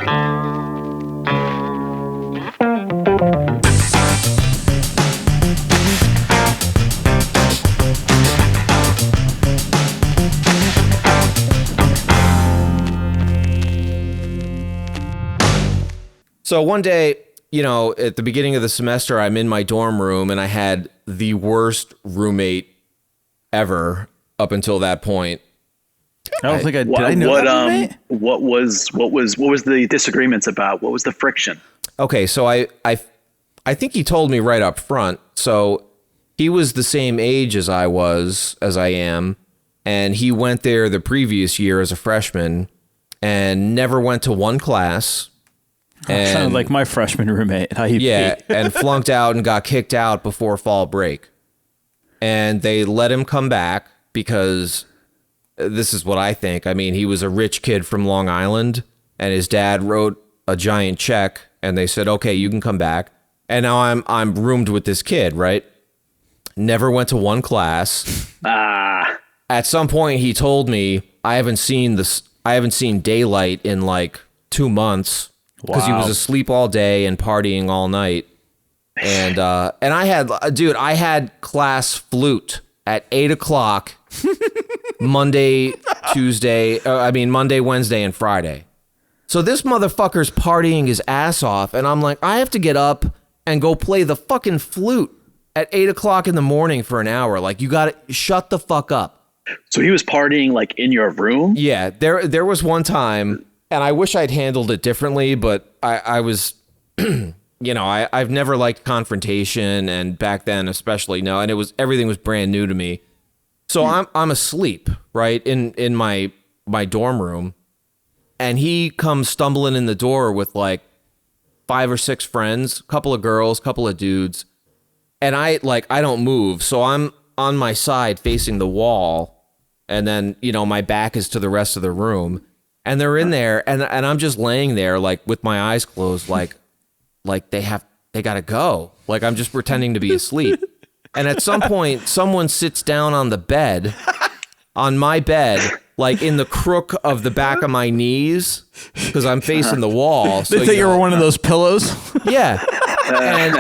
So one day, at the beginning of the semester, I'm in my dorm room and I had the worst roommate ever up until that point. I don't think I did. I know that roommate? What was the disagreements about? What was the friction? Okay, so I think he told me right up front. So he was the same age as I am, and he went there the previous year as a freshman and never went to one class. And, sounded like my freshman roommate at IUP. Yeah, and flunked out and got kicked out before fall break. And they let him come back because this is what I think. I mean, he was a rich kid from Long Island, and his dad wrote a giant check, and they said, "Okay, you can come back." And now I'm roomed with this kid, right? Never went to one class. At some point, he told me, I haven't seen daylight in like 2 months. Because he was asleep all day and partying all night. And I had class flute at 8:00 Monday, Wednesday, and Friday. So this motherfucker's partying his ass off, and I'm like, I have to get up and go play the fucking flute at 8:00 in the morning for an hour. Like, you gotta shut the fuck up. So he was partying like in your room? Yeah, there was one time. And I wish I'd handled it differently, but I was, I've never liked confrontation, and back then especially no, and everything was brand new to me. So I'm asleep, right, in my dorm room, and he comes stumbling in the door with like 5 or 6 friends, a couple of girls, couple of dudes, and I don't move, so I'm on my side facing the wall, and then my back is to the rest of the room. And they're in there, and I'm just laying there, like, with my eyes closed, like they gotta go. Like, I'm just pretending to be asleep. And at some point, someone sits down on my bed, like, in the crook of the back of my knees, because I'm facing the wall. So, they thought you were one of those pillows? Yeah. And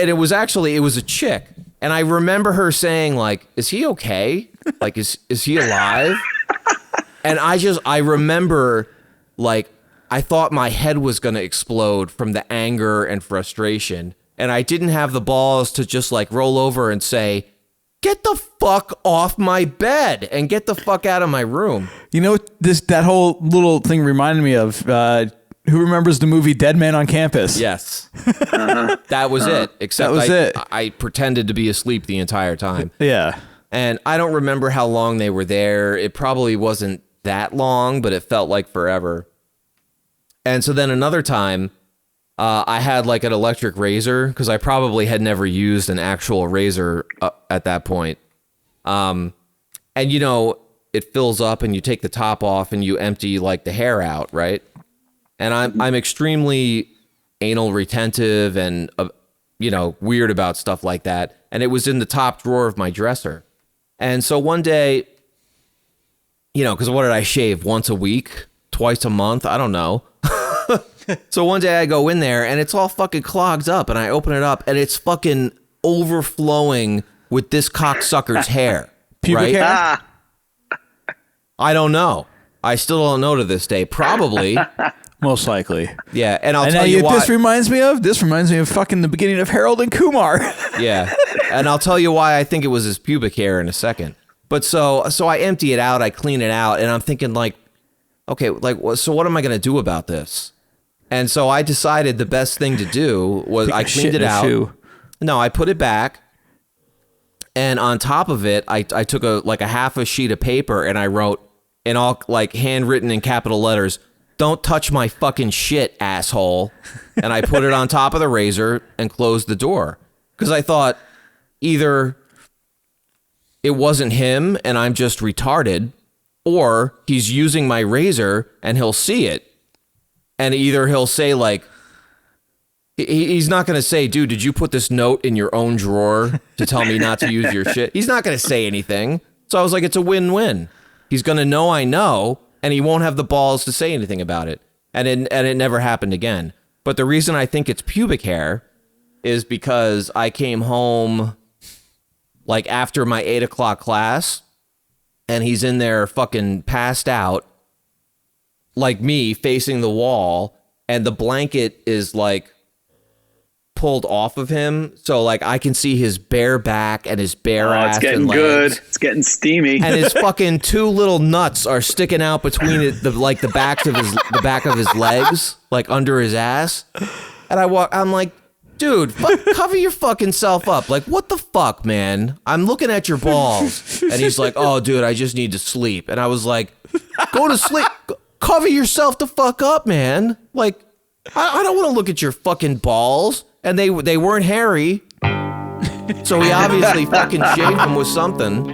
it was a chick. And I remember her saying, like, is he okay? Like, is he alive? And I remember, like, I thought my head was going to explode from the anger and frustration. And I didn't have the balls to just, like, roll over and say, get the fuck off my bed and get the fuck out of my room. That whole little thing reminded me of, who remembers the movie Dead Man on Campus? Yes. That was it. Except I pretended to be asleep the entire time. Yeah. And I don't remember how long they were there. It probably wasn't that long, but it felt like forever. And so then another time, I had like an electric razor, because I probably had never used an actual razor at that point. And it fills up, and you take the top off, and you empty like the hair out, right? And I'm extremely anal retentive and weird about stuff like that. And it was in the top drawer of my dresser. And so one day, because what did I shave? Once a week? Twice a month? I don't know. So one day I go in there, and it's all fucking clogged up, and I open it up, and it's fucking overflowing with this cocksucker's hair. Pubic hair? I don't know. I still don't know to this day. Probably. Most likely. Yeah, and I'll tell you why. This reminds me of fucking the beginning of Harold and Kumar. Yeah, and I'll tell you why I think it was his pubic hair in a second. But so I empty it out, I clean it out, and I'm thinking like, okay, like, so what am I going to do about this? And so I decided the best thing to do was I cleaned it out. No, I put it back. And on top of it, I took a half a sheet of paper, and I wrote in all like handwritten in capital letters, "Don't touch my fucking shit, asshole." And I put it on top of the razor and closed the door. Because I thought either it wasn't him and I'm just retarded, or he's using my razor and he'll see it. And either he'll say like, he's not going to say, dude, did you put this note in your own drawer to tell me not to use your shit? He's not going to say anything. So I was like, it's a win-win. He's going to know I know, and he won't have the balls to say anything about it. and it never happened again. But the reason I think it's pubic hair is because I came home like after my 8 o'clock class, and he's in there fucking passed out, like me, facing the wall, and the blanket is like pulled off of him, so like I can see his bare back and his bare ass. It's getting and legs. good. It's getting steamy. And his fucking 2 little nuts are sticking out between the back of his legs, like under his ass. And I'm like, dude, cover your fucking self up. Like, what the fuck, man? I'm looking at your balls. And he's like, oh, dude, I just need to sleep. And I was like, go to sleep. Cover yourself the fuck up, man. Like, I don't want to look at your fucking balls. And they weren't hairy. So he obviously fucking shaved them with something.